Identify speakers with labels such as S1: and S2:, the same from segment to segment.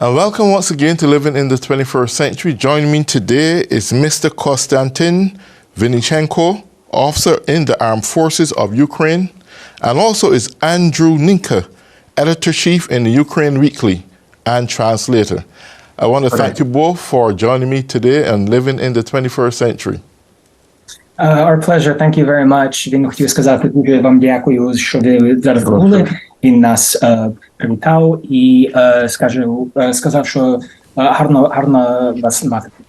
S1: And welcome once again to Living in the 21st Century. Joining me today is Mr. Konstantin Vinichenko, officer in the Armed Forces of Ukraine, and also is Andrew Ninka, editor-chief in the Ukraine Weekly and translator. I want to thank you both for joining me today and Living in the 21st Century.
S2: Our pleasure. Thank you very much. Він хотів сказати дуже вам дякую, що ви зараз були. Він нас привітав і сказав, що гарно вас мати тут.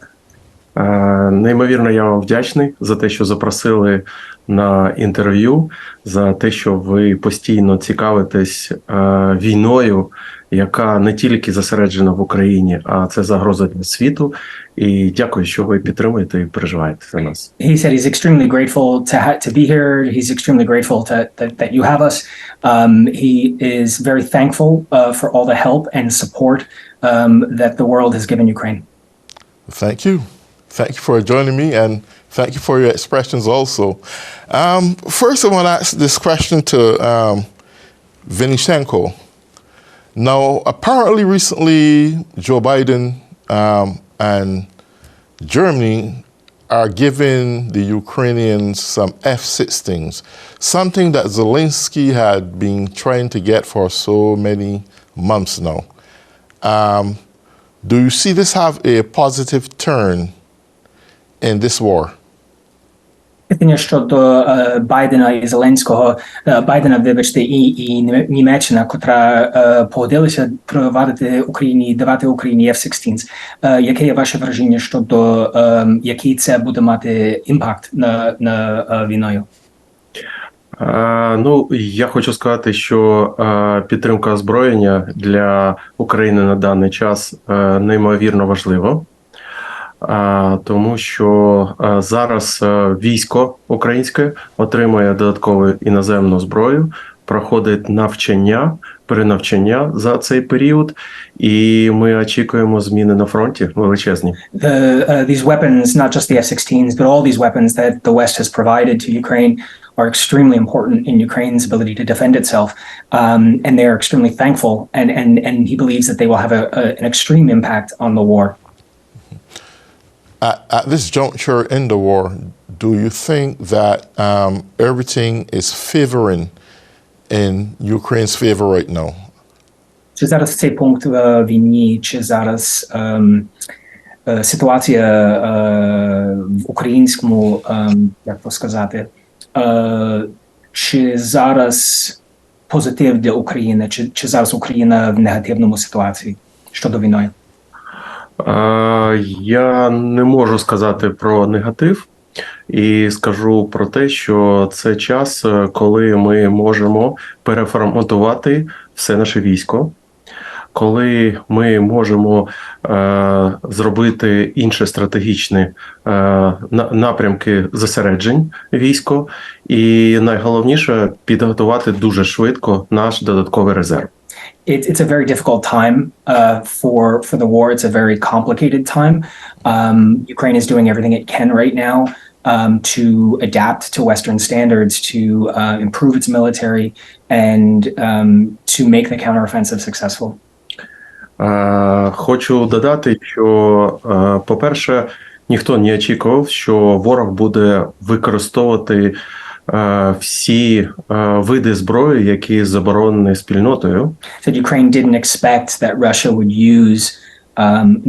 S3: Неймовірно, я вам вдячний за те, що запросили на інтерв'ю, за те, що ви постійно цікавитесь війною, яка не тільки зосереджена в Україні, а це загроза для світу. І дякую, що ви підтримуєте і переживаєте за нас.
S2: He said he's extremely grateful to be here. He's extremely grateful that you have us. He is very thankful for all the help and support that the world has given Ukraine.
S1: Thank you. Thank you for joining me, and thank you for your expressions also. First, I want to ask this question to Vinichenko. Now, apparently recently, Joe Biden and Germany are giving the Ukrainians some F-16s, something that Zelensky had been trying to get for so many months now. Do you see this have a positive turn in this war?
S2: Питання щодо Байдена і Зеленського. Байдена, вибачте, і Німеччина, котра погодилися провадити Україні, давати Україні F-16. Яке є ваше враження щодо, який це буде мати імпакт на війною?
S3: Ну, я хочу сказати, що підтримка озброєння для України на даний час неймовірно важлива. Тому що зараз військо українське отримує додаткову іноземну зброю, проходить навчання, перенавчання за цей період, і ми очікуємо зміни на фронті величезні.
S2: These weapons, not just the F-16s, but all these weapons that the West has provided to Ukraine are extremely important in Ukraine's ability to defend itself, and they are extremely thankful, and he believes that they will have an extreme impact on the war.
S1: At this juncture in the war, do you think that everything is favoring in Ukraine's favor right now?
S2: Чи зараз в цей пункт війні, чи зараз ситуація в українському, як то сказати, чи зараз позитив для України, чи зараз Україна в негативному ситуації щодо війни?
S3: Я не можу сказати про негатив і скажу про те, що це час, коли ми можемо переформатувати все наше військо, коли ми можемо зробити інші стратегічні напрямки зосереджень військо і найголовніше підготувати дуже швидко наш додатковий резерв.
S2: It's a very difficult time for the war. It's a very complicated time. Ukraine is doing everything it can right now to adapt to Western standards, to improve its military, and to make the counteroffensive successful.
S3: Хочу додати, що, по-перше, ніхто не очікував, що ворог буде використовувати всі види зброї, які заборонені спільнотою.
S2: So Ukraine didn't expect that Russia would use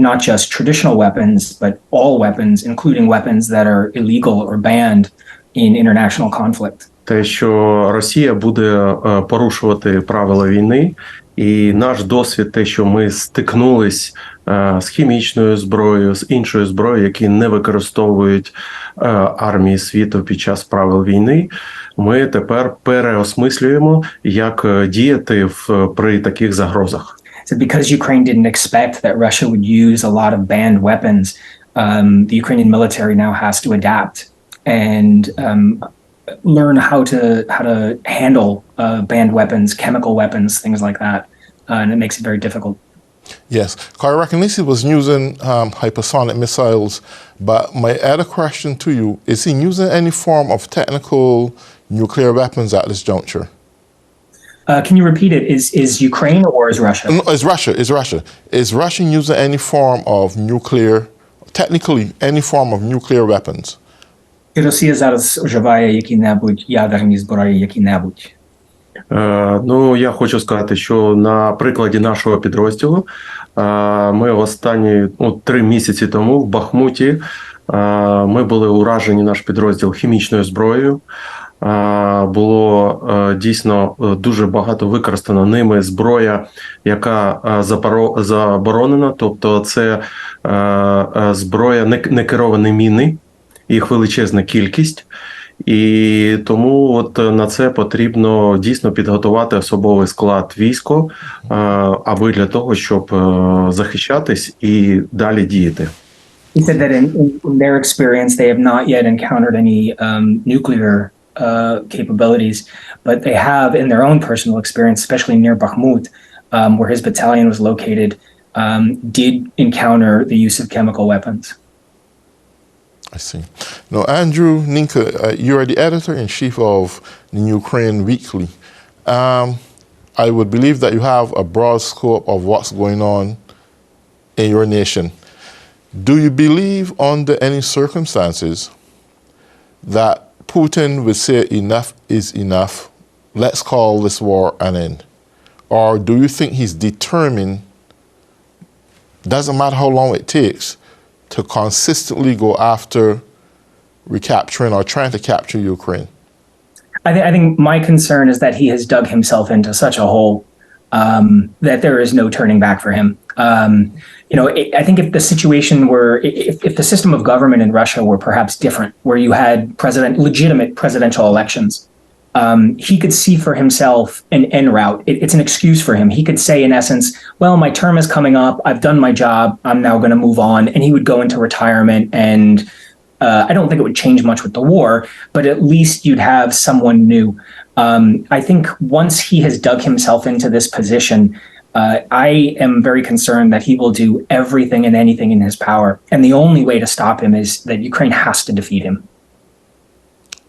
S2: not just traditional weapons, but all weapons, including weapons that are illegal or banned in international conflict.
S3: Те, що Росія буде порушувати правила війни, і наш досвід, те, що ми стикнулись з хімічною зброєю, з іншою зброєю, які не використовують армії світу під час правил війни, ми тепер переосмислюємо, як діяти при таких загрозах.
S2: So because Ukraine didn't expect that Russia would use a lot of banned weapons, the Ukrainian military now has to adapt and learn how to handle banned weapons, chemical weapons, things like that, and it makes it very difficult.
S1: Yes, I reckon this was using hypersonic missiles, but my other question to you, is he using any form of technical nuclear weapons at this juncture?
S2: Can you repeat it? Is Ukraine or is Russia?
S1: No, it's Russia. It's Russia. Is Russia using any form of nuclear, technically any form of nuclear weapons?
S2: Чи Росія зараз вживає які-небудь ядерні зброї, які-небудь?
S3: Ну, я хочу сказати, що на прикладі нашого підрозділу ми останні 3 місяці тому в Бахмуті ми були уражені, наш підрозділ, хімічною зброєю. Було дійсно дуже багато використано ними зброя, яка заборонена, тобто це зброя некеровані міни, їх величезна кількість. І тому от на це потрібно дійсно підготувати особовий склад війська, аби для того, щоб захищатись і далі діяти.
S2: He said that in their experience, they have not yet encountered any nuclear capabilities, but they have, in their own personal experience, especially near Bakhmut, where his battalion was located, did encounter the use of chemical weapons.
S1: I see. Now, Andrew Ninka, you are the editor-in-chief of the Ukraine Weekly. I would believe that you have a broad scope of what's going on in your nation. Do you believe under any circumstances that Putin would say enough is enough, let's call this war an end? Or do you think he's determined, doesn't matter how long it takes, to consistently go after recapturing or trying to capture Ukraine?
S2: I think my concern is that he has dug himself into such a hole that there is no turning back for him. I think if the situation were, if the system of government in Russia were perhaps different, where you had legitimate presidential elections, he could see for himself an end route. It's an excuse for him. He could say, in essence, well, my term is coming up. I've done my job. I'm now going to move on. And he would go into retirement. And I don't think it would change much with the war, but at least you'd have someone new. I think once he has dug himself into this position, I am very concerned that he will do everything and anything in his power. And the only way to stop him is that Ukraine has to defeat him.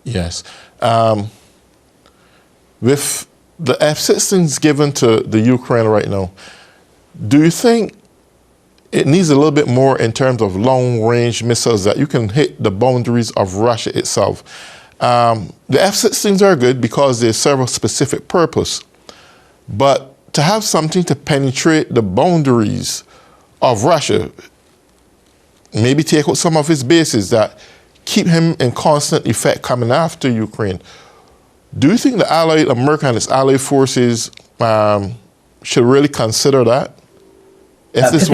S1: Yes. With the F-16s given to the Ukraine right now, do you think it needs a little bit more in terms of long-range missiles that you can hit the boundaries of Russia itself? The F-16s are good because they serve a specific purpose. But to have something to penetrate the boundaries of Russia, maybe take out some of his bases that keep him in constant effect coming after Ukraine, do you think the allied America and its allied forces should really consider that? If this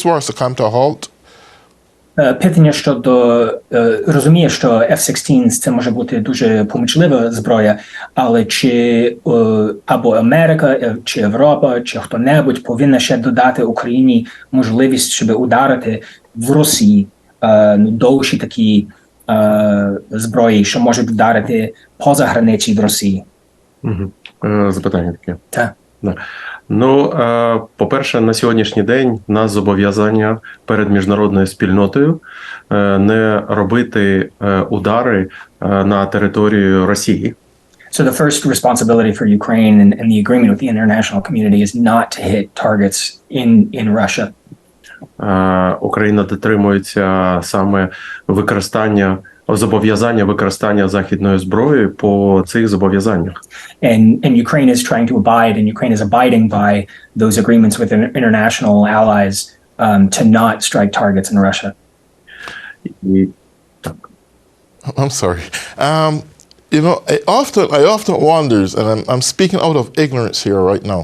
S1: war is to come to a halt?
S2: Питання щодо розуміє, що F-16 це може бути дуже помічлива зброя, але чи або Америка, чи Європа, чи хто-небудь повинна ще додати Україні можливість, щоб ударити в Росії довші такі зброї, що можуть вдарити поза границі в Росії?
S3: Запитання таке.
S2: Так.
S3: Ну, по-перше, на сьогоднішній день у нас зобов'язання перед міжнародною спільнотою не робити удари на територію Росії.
S2: So the first responsibility for Ukraine and the agreement with the international community is not to hit targets in Russia.
S3: Україна дотримується саме зобов'язання використання західної зброї по цих зобов'язаннях.
S2: And Ukraine is trying to abide, and Ukraine is abiding by those agreements with international allies to not strike targets in Russia.
S1: I'm sorry. I often wonders, and I'm speaking out of ignorance here right now.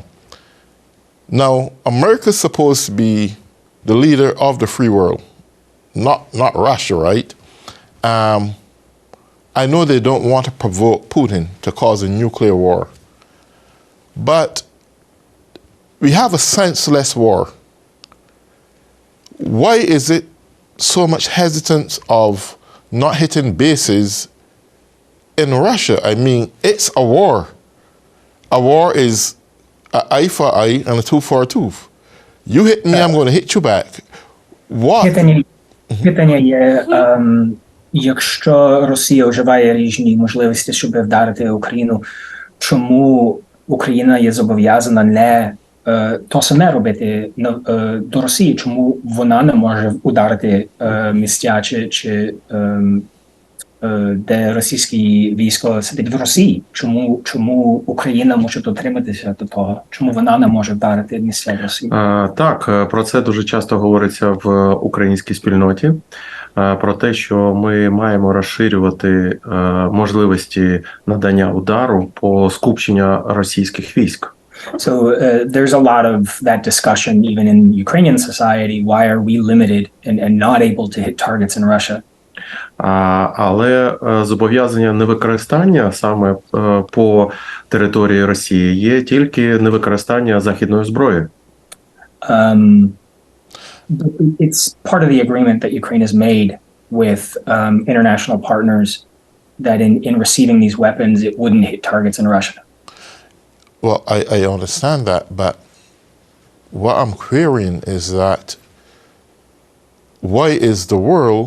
S1: Now, America's supposed to be the leader of the free world, not Russia, right? I know they don't want to provoke Putin to cause a nuclear war, but we have a senseless war. Why is it so much hesitance of not hitting bases in Russia? I mean, it's a war. A war is an eye for eye and a tooth for a tooth. You hit me, I'm going to hit you back. What?
S2: Питання є, якщо Росія вживає різні можливості, щоб вдарити Україну, чому Україна є зобов'язана не то саме робити до Росії, чому вона не може ударити місця де російське військо сидить в Росії? Чому Україна може дотриматися до того? Чому вона не може вдарити місця в Росії?
S3: Так, про це дуже часто говориться в українській спільноті. Про те, що ми маємо розширювати можливості надання удару по скупченню російських військ.
S2: So there's a lot of that discussion even in Ukrainian society. Why are we limited and not able to hit targets in Russia?
S3: Але зобов'язання невикористання саме по території Росії є тільки невикористання західної зброї.
S2: It's part of the agreement that Ukraine has made with international partners that in receiving these weapons, it wouldn't hit targets in Russia.
S1: Well, I understand that, but what I'm querying is that why is the world,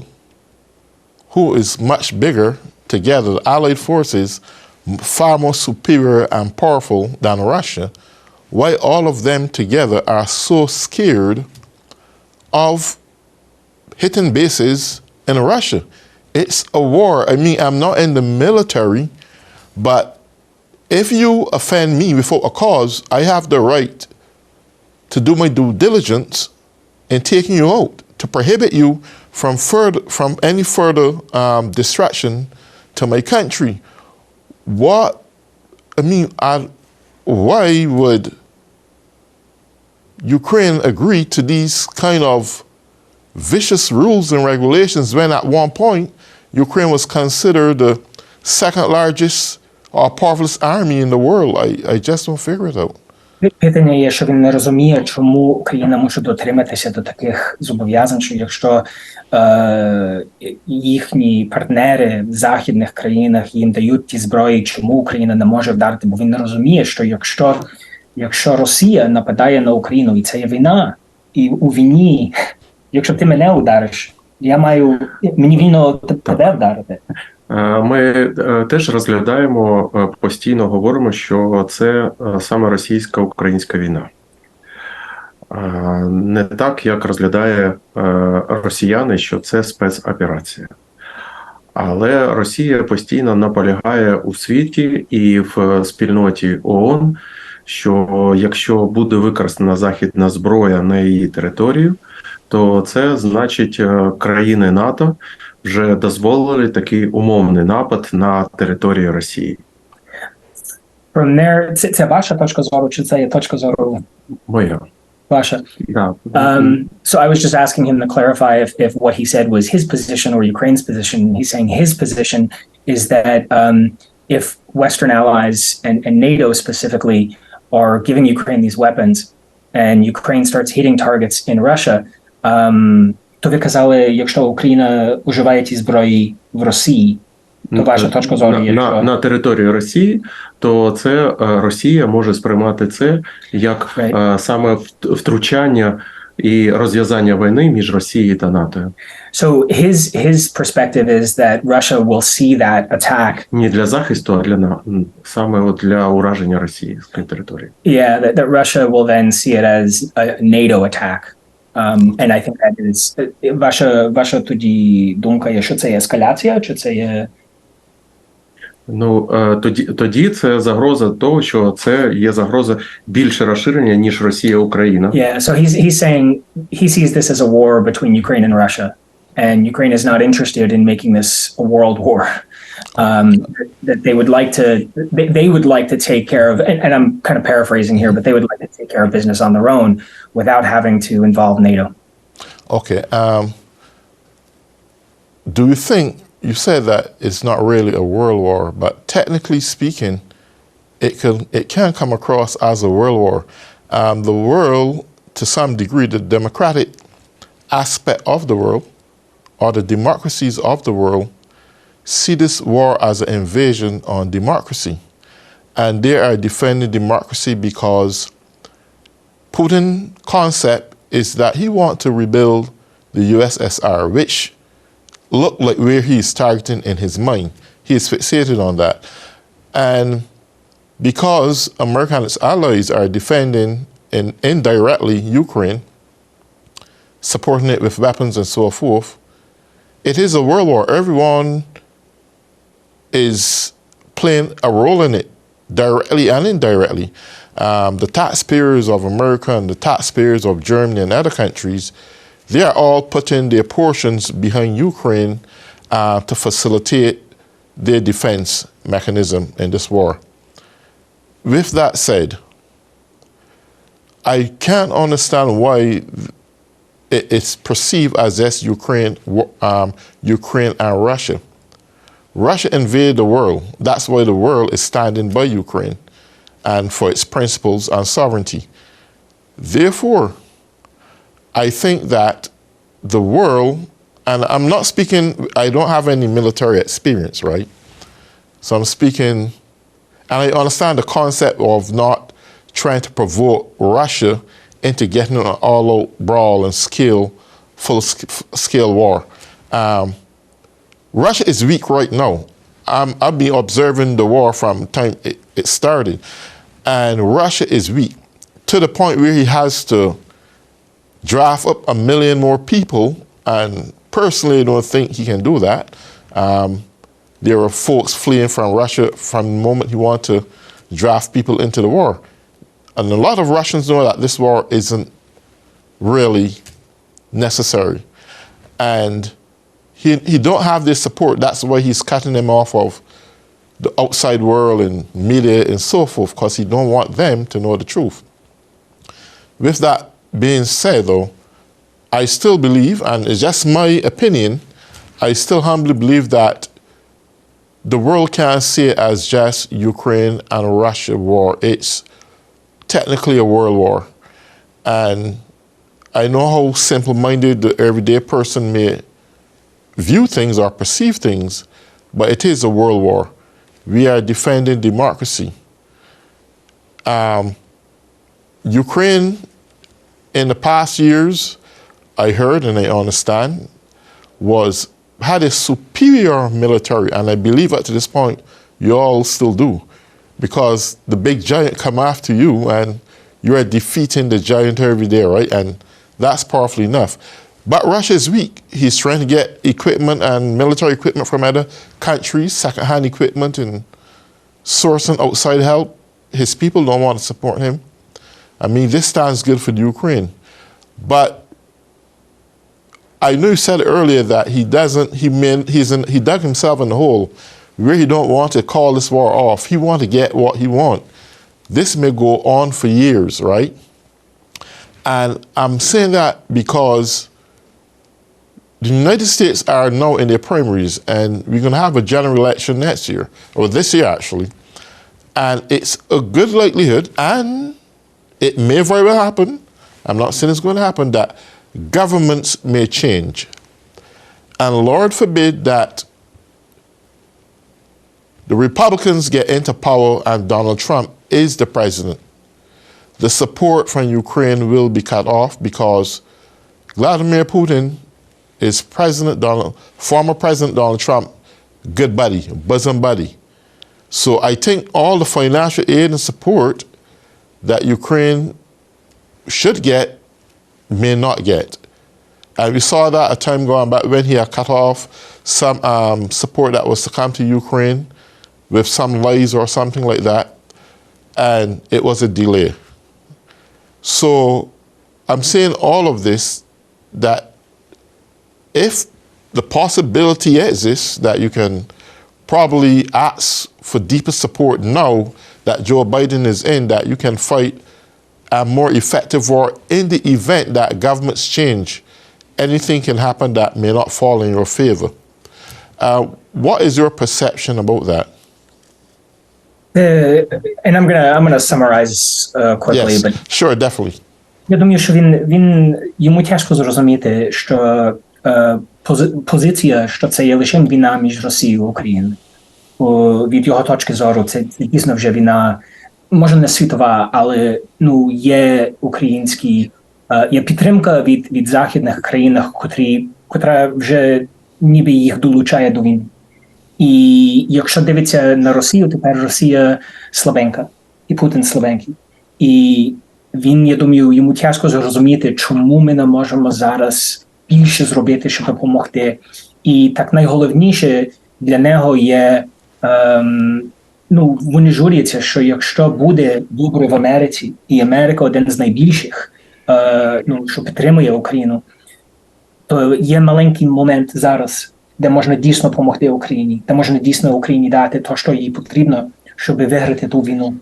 S1: who is much bigger together, the Allied forces, far more superior and powerful than Russia, why all of them together are so scared of hitting bases in Russia? It's a war. I mean, I'm not in the military, but if you offend me without a cause, I have the right to do my due diligence in taking you out, to prohibit you from any further distraction to my country. Why would Ukraine agree to these kind of vicious rules and regulations when at one point Ukraine was considered the second largest or powerful army in the world? I just don't figure it out.
S2: Питання є, що він не розуміє, чому Україна може дотриматися до таких зобов'язань, що якщо їхні партнери в західних країнах їм дають ті зброї, чому Україна не може вдарити, бо він не розуміє, що якщо Росія нападає на Україну, і це є війна, і у війні, якщо ти мене удариш, мені вільно тебе вдарити.
S3: Ми теж розглядаємо, постійно говоримо, що це саме російсько-українська війна. Не так, як розглядає росіяни, що це спецоперація. Але Росія постійно наполягає у світі і в спільноті ООН, що якщо буде використана західна зброя на її територію, то це значить країни НАТО вже дозволили такий умовний напад на територію Росії.
S2: From there, це ваша точка зору, чи це є точка зору?
S3: Моя.
S2: Ваша.
S3: Да.
S2: So I was just asking him to clarify if what he said was his position or Ukraine's position. He's saying his position is that if Western allies and NATO specifically are giving Ukraine these weapons and Ukraine starts hitting targets in Russia, то ви казали, якщо Україна уживає ті зброї в Росії, то ваша точка зору є, що...
S3: На території Росії, то це Росія може сприймати це як саме втручання і розв'язання війни між Росією та НАТО.
S2: So his perspective is that Russia will see that attack.
S3: Не для захисту, а для саме для ураження російської території.
S2: Yeah, that Russia will then see it as a NATO attack. And I think that is ваша тоді думка є, що це є ескаляція, чи це є...
S3: Ну, тоді це загроза того, що це є загроза більше розширення, ніж Росія-Україна.
S2: Yeah, so he's saying he sees this as a war between Ukraine and Russia, and Ukraine is not interested in making this a world war. That they would like to take care of, and I'm kind of paraphrasing here, but they would like to take care of business on their own without having to involve NATO.
S1: Okay. Do you think, you said that it's not really a world war, but technically speaking, it can come across as a world war. The world, to some degree, the democratic aspect of the world, or the democracies of the world, see this war as an invasion on democracy. And they are defending democracy because Putin's concept is that he wants to rebuild the USSR, which look like where he is targeting in his mind. He is fixated on that. And because America and its allies are defending indirectly Ukraine, supporting it with weapons and so forth, it is a world war. Everyone is playing a role in it, directly and indirectly. The taxpayers of America and the taxpayers of Germany and other countries, they are all putting their portions behind Ukraine to facilitate their defense mechanism in this war. With that said, I can't understand why it's perceived as this Ukraine and Russia. Russia invaded the world. That's why the world is standing by Ukraine and for its principles and sovereignty. Therefore, I think that the world, and I'm not speaking, I don't have any military experience, right? So I'm speaking, and I understand the concept of not trying to provoke Russia into getting an all-out brawl and full-scale war. Russia is weak right now. I've been observing the war from the time it started, and Russia is weak to the point where he has to draft up 1 million more people, and personally I don't think he can do that. There are folks fleeing from Russia from the moment he wanted to draft people into the war. And a lot of Russians know that this war isn't really necessary. And he don't have this support. That's why he's cutting them off of the outside world and media and so forth, because he don't want them to know the truth. With that being said, though, I still believe, and it's just my opinion, I still humbly believe that the world can't see it as just Ukraine and Russia war. It's technically a world war. And I know how simple-minded the everyday person may view things or perceive things, but it is a world war. We are defending democracy. Ukraine, in the past years, I heard and I understand, had a superior military, and I believe up to this point, you all still do, because the big giant come after you and you are defeating the giant every day, right? And that's powerful enough. But Russia is weak. He's trying to get equipment and military equipment from other countries, second-hand equipment, and sourcing outside help. His people don't want to support him. I mean, this stands good for the Ukraine. But I know you said earlier that he dug himself in the hole where he don't want to call this war off. He want to get what he want. This may go on for years, right? And I'm saying that because the United States are now in their primaries, and we're going to have a general election next year, or this year actually. And it's a good likelihood, and it may very well happen, I'm not saying it's going to happen, that governments may change. And Lord forbid that the Republicans get into power and Donald Trump is the president. The support from Ukraine will be cut off because Vladimir Putin is former President Donald Trump, good buddy, bosom buddy. So I think all the financial aid and support that Ukraine should get may not get. And we saw that a time going back when he had cut off some support that was to come to Ukraine with some lies or something like that, and it was a delay. So I'm saying all of this, that if the possibility exists that you can probably ask for deeper support now that Joe Biden is in, that you can fight a more effective war in the event that governments change. Anything can happen that may not fall in your favor. What is your perception about that?
S2: And I'm gonna summarize quickly,
S1: Yes,
S2: but
S1: sure, definitely.
S2: я думаю, що йому тяжко зрозуміти, що позиція, що це є лише війна між Росією і Україною. Від його точки зору, це дійсно вже війна, може не світова, але є є підтримка від західних країн, котра вже ніби їх долучає до війни. І якщо дивитися на Росію, тепер Росія слабенька, і Путін слабенький. І він, я думаю, йому тяжко зрозуміти, чому ми не можемо зараз більше зробити, щоб допомогти. І так найголовніше для нього є, вони журяться, що якщо буде добре в Америці, і Америка один з найбільших, що підтримує Україну, то є маленький момент зараз, де можна дійсно допомогти Україні, де можна дійсно Україні дати те, що їй потрібно, щоб виграти ту війну.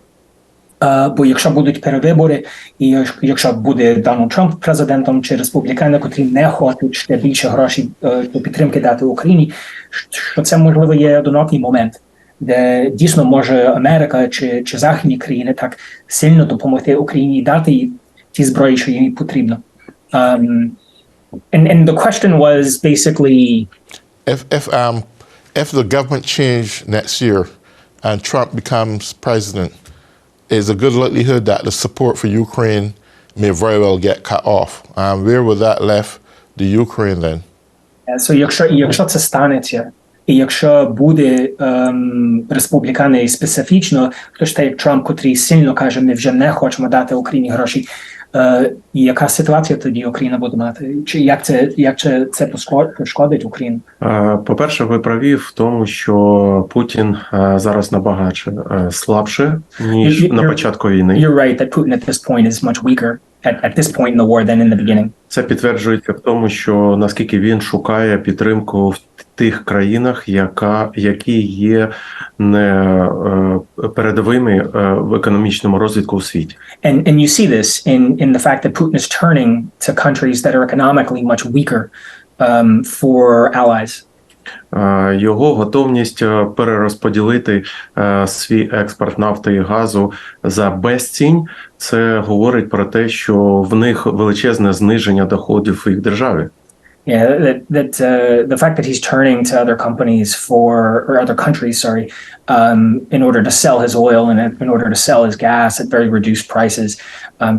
S2: Бо якщо будуть перевибори, і якщо буде Дональд Трамп президентом чи республікани, котрі не хочуть ще більше грошей до підтримки дати Україні, що це, можливо, є одинокий момент, де дійсно може Америка чи західні країни так сильно допомогти Україні і дати їй ті зброї, що їй потрібно. And the question was basically,
S1: if the government change next year and Trump becomes president, is a good likelihood that the support for Ukraine may very well get cut off. And where would that left the Ukraine then?
S2: So якщо це станеться, і якщо буде республікани специфічно, хто ж як Трамп, котрий сильно каже, ми вже не хочемо дати Україні гроші, яка ситуація тоді Україна буде мати? Чи як це пошкодить Україну?
S3: По-перше, ви праві в тому, що Путін зараз набагато слабше, ніж на початку війни.
S2: You're right that Putin at this point is much weaker at this point in the war than in the beginning.
S3: Це підтверджується в тому, що наскільки він шукає підтримку в тих країнах, які є не передовими в економічному розвитку у світі.
S2: And you see this in the fact that Putin is turning to countries that are economically much weaker for allies.
S3: Його готовність перерозподілити свій експорт нафти і газу за безцінь, це говорить про те, що в них величезне зниження доходів в їх державі.
S2: Yeah, the fact that he's turning to other companies or other countries, in order to sell his oil and in order to sell his gas at very reduced prices,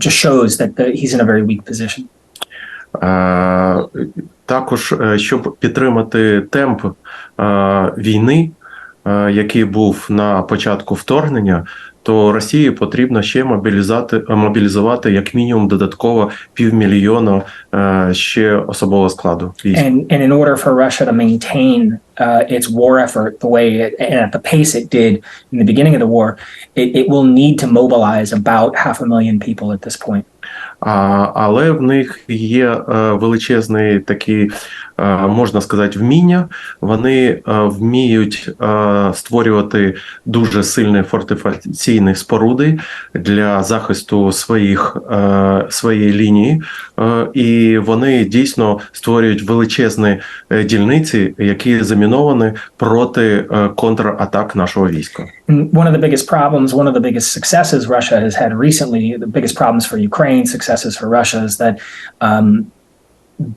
S2: just shows that he's in a very weak position.
S3: Також, щоб підтримати темп війни, який був на початку вторгнення, то Росії потрібно ще мобілізувати як мінімум додатково 500 000 ще особового складу.
S2: And in order for Russia to maintain its war effort the way and at the pace it did in the beginning of the war, it will need to mobilize about 500,000 people at this point.
S3: Але в них є величезний такий, можна сказати, вміння. Вони вміють створювати дуже сильні фортифікаційні споруди для захисту своєї лінії. І вони дійсно створюють величезні дільниці, які заміновані проти контратак нашого війська.
S2: One of the biggest problems, one of the biggest successes Russia has had recently, the biggest problems for Ukraine, successes for Russia, is that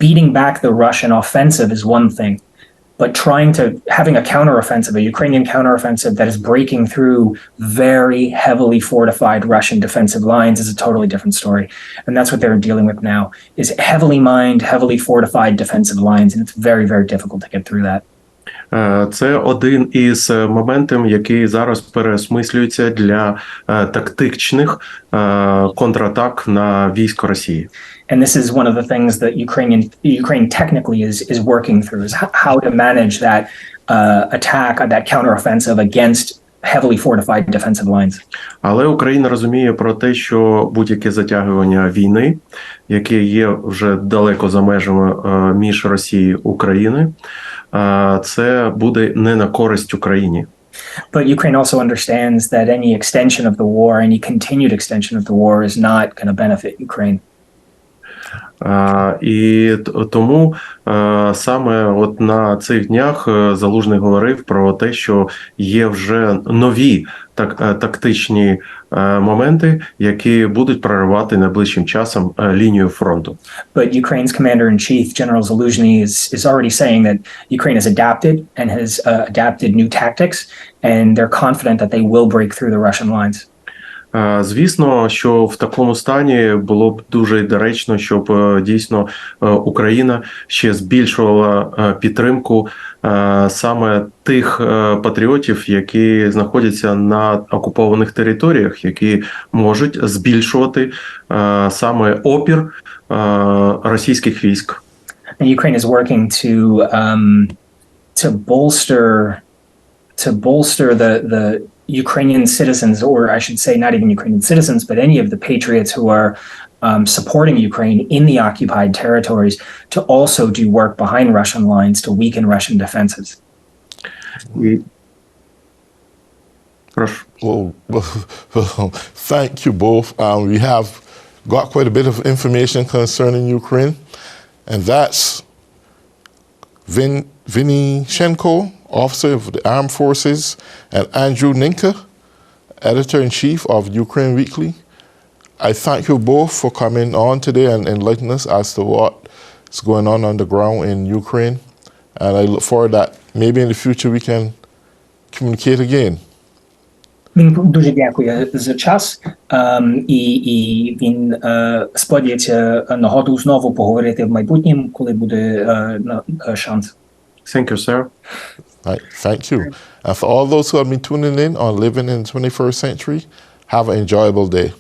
S2: beating back the Russian offensive is one thing, but having a counteroffensive, a Ukrainian counteroffensive that is breaking through very heavily fortified Russian defensive lines is a totally different story. And that's what they're dealing with now, is heavily mined, heavily fortified defensive lines, and it's very, very difficult to get through that.
S3: Це один із моментів, який зараз переосмислюється для тактичних контратак на військо Росії.
S2: And this is one of the things that Ukraine technically is working through, is how to manage that attack, that counteroffensive against heavily fortified defensive lines.
S3: Але Україна розуміє про те, що будь-яке затягування війни, яке є вже далеко за межами між Росією і Україною, це буде не на користь Україні.
S2: But Ukraine also understands that any extension of the war, any continued extension of the war is not going to benefit Ukraine.
S3: І тому саме от на цих днях Залужний говорив про те, що є вже нові тактичні моменти, які будуть проривати найближчим часом лінію фронту.
S2: But Ukraine's commander-in-chief, General Zaluzhny, is already saying that Ukraine has adapted and has adapted new tactics, and they're confident that they will break through the Russian lines.
S3: Звісно, що в такому стані було б дуже доречно, щоб дійсно Україна ще збільшувала підтримку саме тих патріотів, які знаходяться на окупованих територіях, які можуть збільшувати саме опір російських військ.
S2: And Ukraine is working to bolster the Ukrainian citizens, or I should say, not even Ukrainian citizens, but any of the patriots who are supporting Ukraine in the occupied territories, to also do work behind Russian lines to weaken Russian defenses.
S3: Прошу.
S1: Well, thank you both. We have got quite a bit of information concerning Ukraine, and that's Vinichenko, officer of the Armed Forces, and Andrew Ninka, editor-in-chief of Ukraine Weekly. I thank you both for coming on today and enlightening us as to what's going on the ground in Ukraine. And I look forward that maybe in the future we can communicate again.
S2: Він дуже дякує за час, і він сподівається нагоду знову поговорити в майбутньому, коли буде шанс.
S3: Thank you, sir.
S1: Right, thank you. And for all those who have been tuning in on Living in the 21st Century, have an enjoyable day.